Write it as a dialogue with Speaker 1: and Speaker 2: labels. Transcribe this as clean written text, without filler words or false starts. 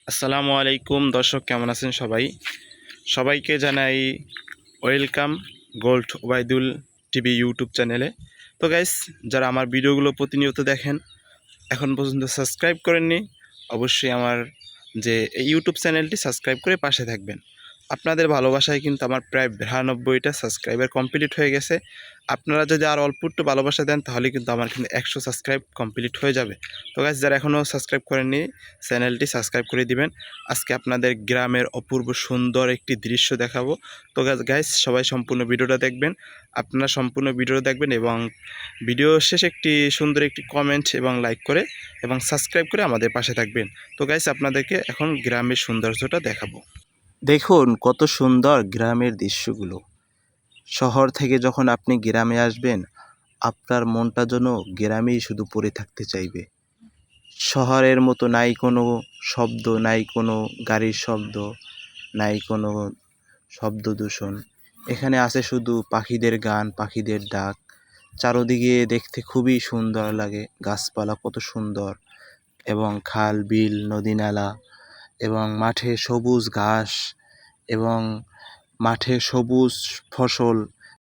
Speaker 1: আসসালামু আলাইকুম দর্শক, কেমন আছেন সবাই? সবাইকে জানাই welcome gold Obaidul TV YouTube চ্যানেলে। তো গাইস, যারা আমার ভিডিওগুলো প্রতিনিয়ত দেখেন, এখন পর্যন্ত সাবস্ক্রাইব করেননি, অবশ্যই আমার যে এই ইউটিউব চ্যানেলটি সাবস্ক্রাইব করে পাশে থাকবেন। আপনাদের ভালোবাসায় কিন্তু আমার প্রায় 92টা সাবস্ক্রাইবার কমপ্লিট হয়ে গেছে। আপনারা যদি আর অল্প একটু ভালোবাসা দেন তাহলে কিন্তু আমার কিন্তু 100 সাবস্ক্রাইব কমপ্লিট হয়ে যাবে। তো গাইস, যারা এখনও সাবস্ক্রাইব করেননি, চ্যানেলটি সাবস্ক্রাইব করে দিবেন। আজকে আপনাদের গ্রামের অপূর্ব সুন্দর একটি দৃশ্য দেখাবো। তো গাইস, সবাই সম্পূর্ণ ভিডিওটা দেখবেন। আপনারা সম্পূর্ণ ভিডিওটা দেখবেন এবং ভিডিও শেষে একটি সুন্দর একটি কমেন্ট এবং লাইক করে এবং সাবস্ক্রাইব করে আমাদের পাশে থাকবেন। তো গাইস, আপনাদেরকে এখন গ্রামের সৌন্দর্যটা দেখাবো। দেখুন কত সুন্দর গ্রামের দৃশ্যগুলো। শহর থেকে যখন আপনি গ্রামে আসবেন, আপনার মনটা যেন গ্রামেই শুধু পড়ে থাকতে চাইবে। শহরের মতো নাই কোনো শব্দ, নাই কোনো গাড়ির শব্দ, নাই কোনো শব্দ দূষণ। এখানে আছে শুধু পাখিদের গান, পাখিদের ডাক। চারদিকে দেখতে খুবই সুন্দর লাগে, গাছপালা কত সুন্দর, এবং খাল বিল নদী নালা, এবং মাঠে সবুজ ঘাস, এবং মাঠে সবুজ ফসল,